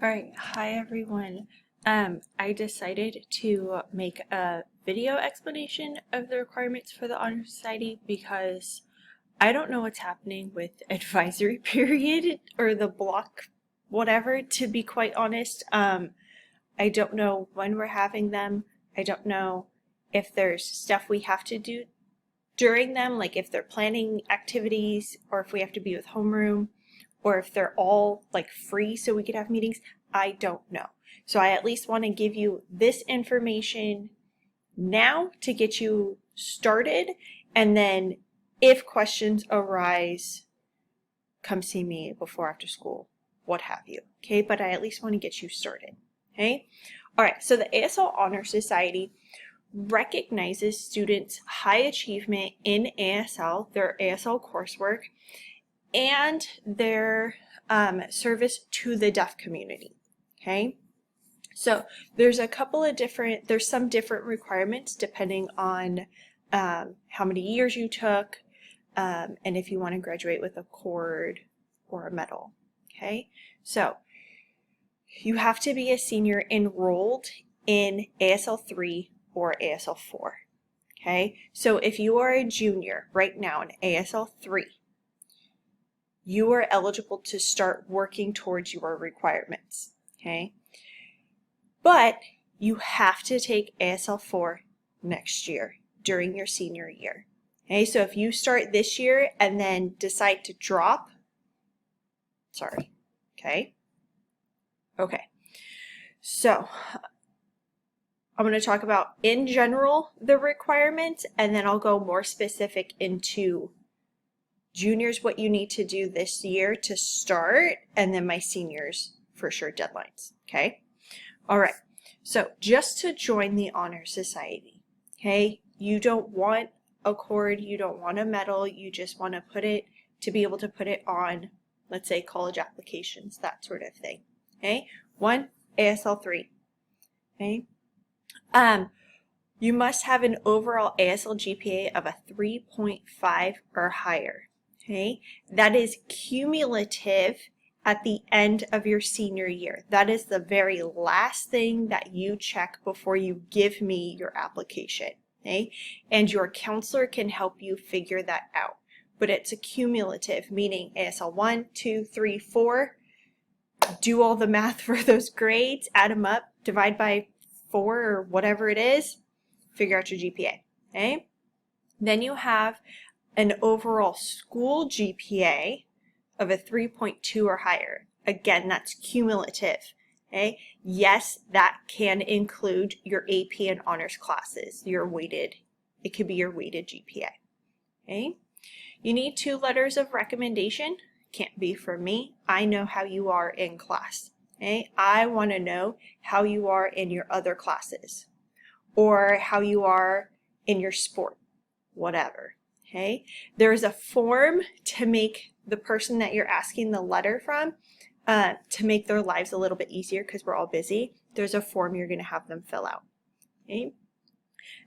All right, hi everyone. I decided to make a video explanation of the requirements for the Honor Society because I don't know what's happening with advisory period or the block, whatever, to be quite honest. I don't know when we're having them. I don't know if there's stuff we have to do during them, like if they're planning activities or if we have to be with homeroom, or if they're all like free so we could have meetings. I don't know. So I at least want to give you this information now to get you started, and then if questions arise, come see me before, after school, what have you. Okay, but I at least want to get you started. Okay. All right, so the ASL Honor Society recognizes students' high achievement in ASL, their ASL coursework, and their service to the deaf community. Okay, so there's some different requirements depending on how many years you took, and if you want to graduate with a cord or a medal. Okay, so you have to be a senior enrolled in ASL 3 or ASL 4. Okay, so if you are a junior right now in ASL 3, you are eligible to start working towards your requirements, okay? But you have to take ASL 4 next year during your senior year, okay? So if you start this year and then decide to drop, sorry, okay? Okay, so I'm going to talk about in general the requirements, and then I'll go more specific into juniors, what you need to do this year to start, and then my seniors for sure deadlines. Okay. All right. So just to join the Honor Society, okay, you don't want a cord, you don't want a medal, you just want to be able to put it on, let's say, college applications, that sort of thing. Okay. 1, ASL 3. Okay. You must have an overall ASL GPA of a 3.5 or higher. Okay, that is cumulative at the end of your senior year. That is the very last thing that you check before you give me your application. Okay, and your counselor can help you figure that out. But it's a cumulative, meaning ASL 1, 2, 3, 4. Do all the math for those grades, add them up, divide by 4 or whatever it is, figure out your GPA. Okay, then you have an overall school GPA of a 3.2 or higher. Again, that's cumulative. Okay? Yes, that can include your AP and honors classes, it could be your weighted GPA. Okay? You need 2 letters of recommendation. Can't be from me. I know how you are in class. Okay? I want to know how you are in your other classes, or how you are in your sport, whatever. Okay, there is a form to make the person that you're asking the letter from, to make their lives a little bit easier because we're all busy. There's a form you're going to have them fill out. Okay,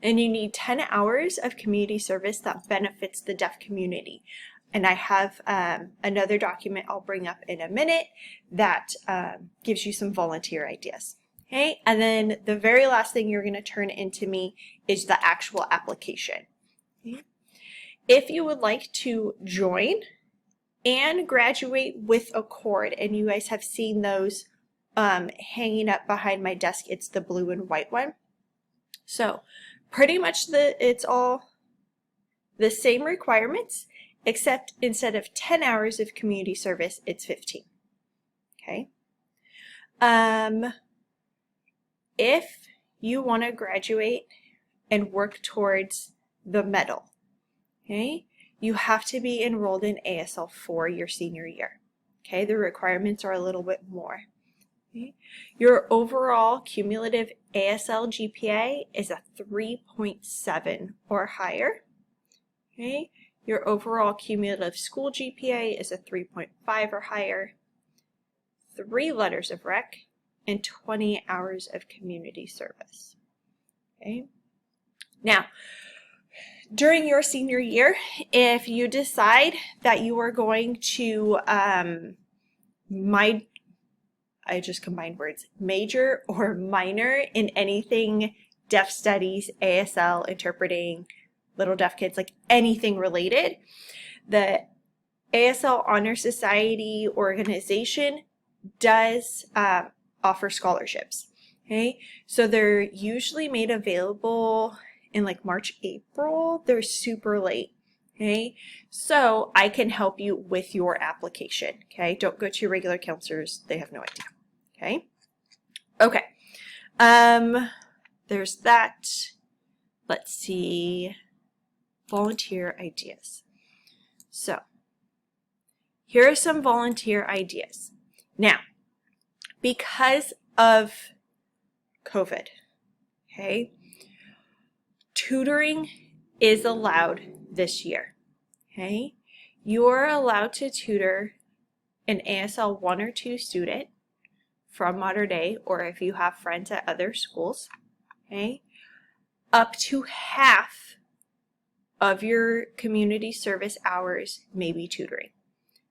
and you need 10 hours of community service that benefits the deaf community. And I have another document I'll bring up in a minute that gives you some volunteer ideas. Okay, and then the very last thing you're going to turn into me is the actual application. Okay. If you would like to join and graduate with a cord, and you guys have seen those hanging up behind my desk, it's the blue and white one. So pretty much it's all the same requirements, except instead of 10 hours of community service, it's 15. Okay. If you want to graduate and work towards the medal, okay, you have to be enrolled in ASL 4 your senior year. Okay, the requirements are a little bit more. Okay. Your overall cumulative ASL GPA is a 3.7 or higher. Okay, your overall cumulative school GPA is a 3.5 or higher. 3 letters of rec, and 20 hours of community service. Okay, now, during your senior year, if you decide that you are going to, I just combined words, major or minor in anything deaf studies, ASL, interpreting, little deaf kids, like anything related, the ASL Honor Society organization does offer scholarships. Okay, so they're usually made available in like March, April. They're super late. Okay, so I can help you with your application. Okay, don't go to your regular counselors, they have no idea. Okay, there's that. Let's see, volunteer ideas. So here are some volunteer ideas. Now, because of COVID, okay, tutoring is allowed this year. Okay, you are allowed to tutor an ASL 1 or 2 student from Mater Dei, or if you have friends at other schools, okay, up to half of your community service hours may be tutoring.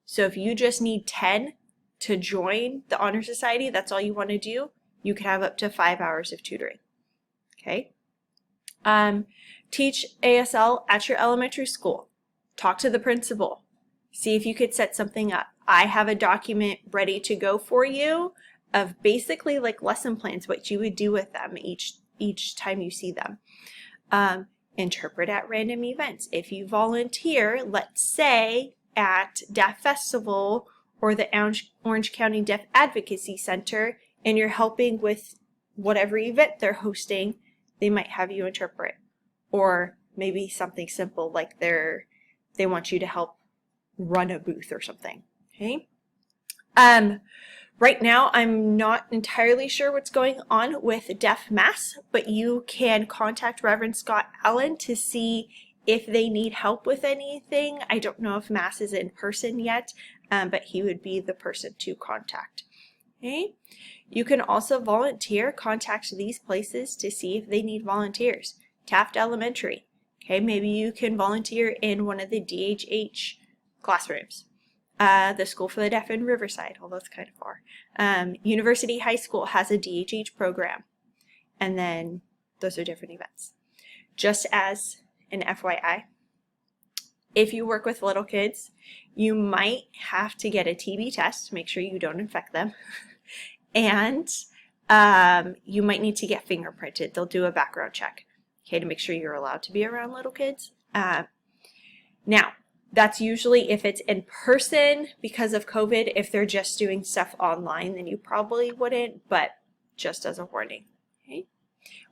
So if you just need 10 to join the Honor Society, that's all you want to do, you could have up to 5 hours of tutoring. Okay. Teach ASL at your elementary school. Talk to the principal. See if you could set something up. I have a document ready to go for you of basically like lesson plans, what you would do with them each time you see them. Interpret at random events. If you volunteer, let's say at Deaf Festival or the Orange County Deaf Advocacy Center, and you're helping with whatever event they're hosting, they might have you interpret. Or maybe something simple like they want you to help run a booth or something. Okay. Right now, I'm not entirely sure what's going on with Deaf Mass, but you can contact Reverend Scott Allen to see if they need help with anything. I don't know if Mass is in person yet, but he would be the person to contact. Okay. You can also volunteer, contact these places to see if they need volunteers. Taft Elementary. Okay, maybe you can volunteer in one of the DHH classrooms. The School for the Deaf in Riverside, although it's kind of far. University High School has a DHH program. And then those are different events. Just as an FYI, if you work with little kids, you might have to get a TB test to make sure you don't infect them. And you might need to get fingerprinted. They'll do a background check, okay, to make sure you're allowed to be around little kids. Now, that's usually if it's in person because of COVID. If they're just doing stuff online, then you probably wouldn't, but just as a warning. Okay?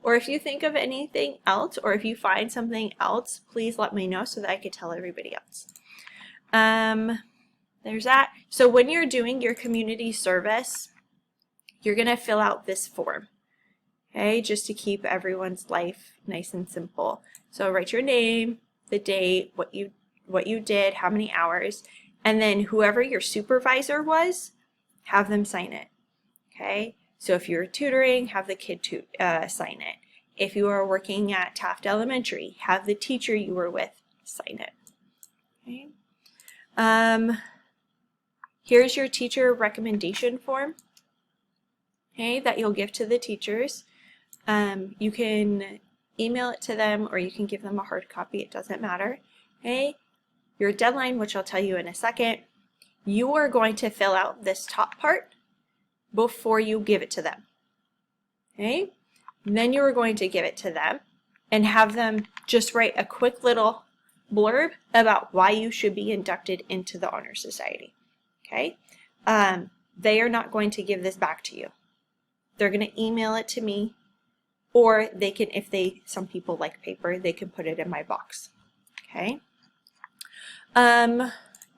Or if you think of anything else, or if you find something else, please let me know so that I could tell everybody else. There's that. So when you're doing your community service, you're going to fill out this form, okay, just to keep everyone's life nice and simple. So write your name, the date, what you did, how many hours, and then whoever your supervisor was, have them sign it, okay? So if you're tutoring, have the kid sign it. If you are working at Taft Elementary, have the teacher you were with sign it, okay? Here's your teacher recommendation form, okay, that you'll give to the teachers. You can email it to them or you can give them a hard copy, it doesn't matter, okay? Your deadline, which I'll tell you in a second, you are going to fill out this top part before you give it to them, okay? And then you are going to give it to them and have them just write a quick little blurb about why you should be inducted into the Honor Society, okay? They are not going to give this back to you. They're going to email it to me, or they can, some people like paper, they can put it in my box, okay? And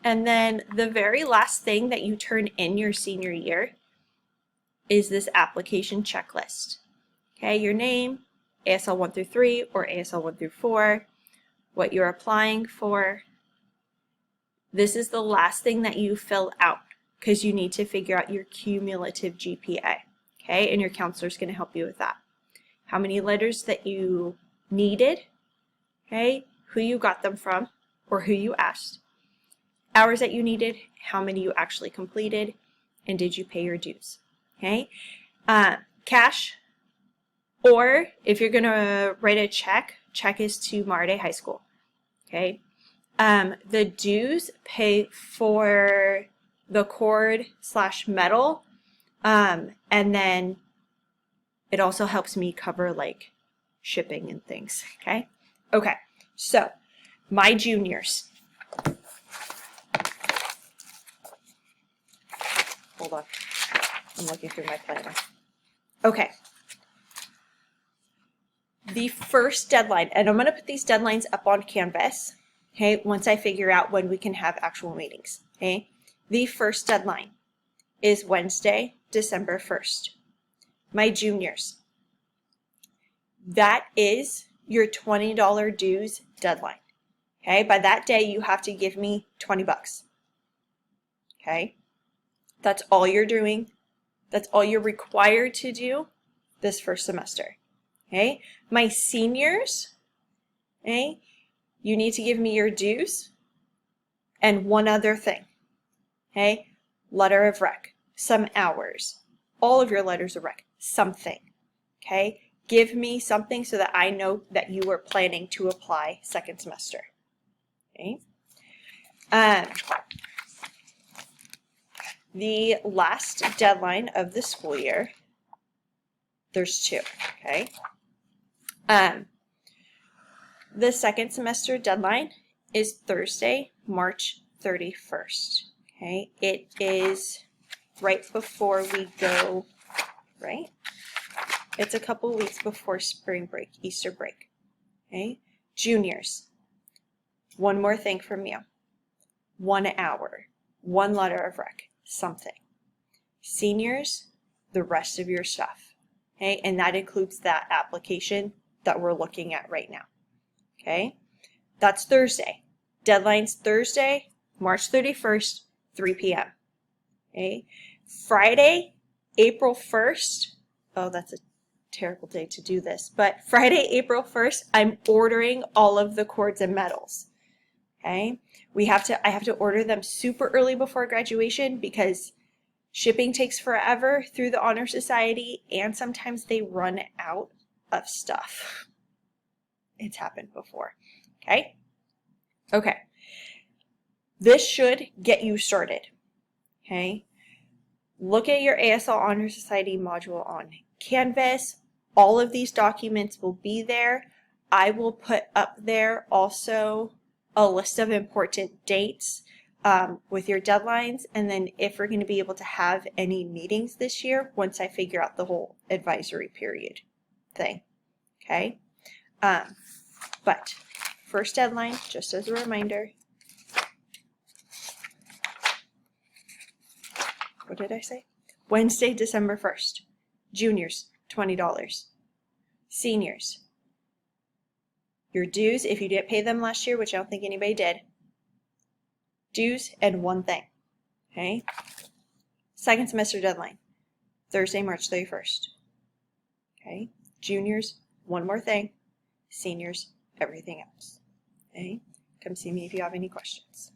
then the very last thing that you turn in your senior year is this application checklist, okay? Your name, ASL 1 through 3 or ASL 1 through 4, what you're applying for. This is the last thing that you fill out because you need to figure out your cumulative GPA, okay? And your counselor is going to help you with that. How many letters that you needed, okay? Who you got them from or who you asked. Hours that you needed, how many you actually completed, and did you pay your dues, Okay, cash, or if you're gonna write a check is to Marday High School. Okay, the dues pay for the cord / metal, and then it also helps me cover like shipping and things. Okay, so my juniors. Hold on, I'm looking through my planner. Okay, the first deadline, and I'm going to put these deadlines up on Canvas, okay, once I figure out when we can have actual meetings, okay? The first deadline is Wednesday, December 1st. My juniors, that is your $20 dues deadline, okay? By that day, you have to give me 20 bucks, okay? That's all you're doing. That's all you're required to do this first semester, okay? My seniors, okay, you need to give me your dues and one other thing, okay? Letter of rec, some hours, all of your letters of rec, something, okay? Give me something so that I know that you are planning to apply second semester, okay? The last deadline of the school year, there's two, okay? The second semester deadline is Thursday, March 31st, okay? It is right before we go, right? It's a couple weeks before spring break, Easter break, okay? Juniors, one more thing from you. 1 hour, one letter of rec, something. Seniors, the rest of your stuff, okay? And that includes that application that we're looking at right now, okay? That's Thursday. Deadline's Thursday, March 31st, 3 p.m., okay? Friday, April 1st, oh, that's a terrible day to do this, but Friday, April 1st, I'm ordering all of the cords and medals, okay? I have to order them super early before graduation because shipping takes forever through the Honor Society, and sometimes they run out of stuff. It's happened before, okay? Okay. This should get you started, okay? Look at your ASL Honor Society module on Canvas. All of these documents will be there. I will put up there also a list of important dates with your deadlines, and then if we're going to be able to have any meetings this year once I figure out the whole advisory period thing, okay? But first deadline, just as a reminder, what did I say? Wednesday, December 1st. Juniors, $20. Seniors, your dues, if you didn't pay them last year, which I don't think anybody did, dues and one thing, okay? Second semester deadline, Thursday, March 31st, okay? Juniors, one more thing. Seniors, everything else, okay? Come see me if you have any questions.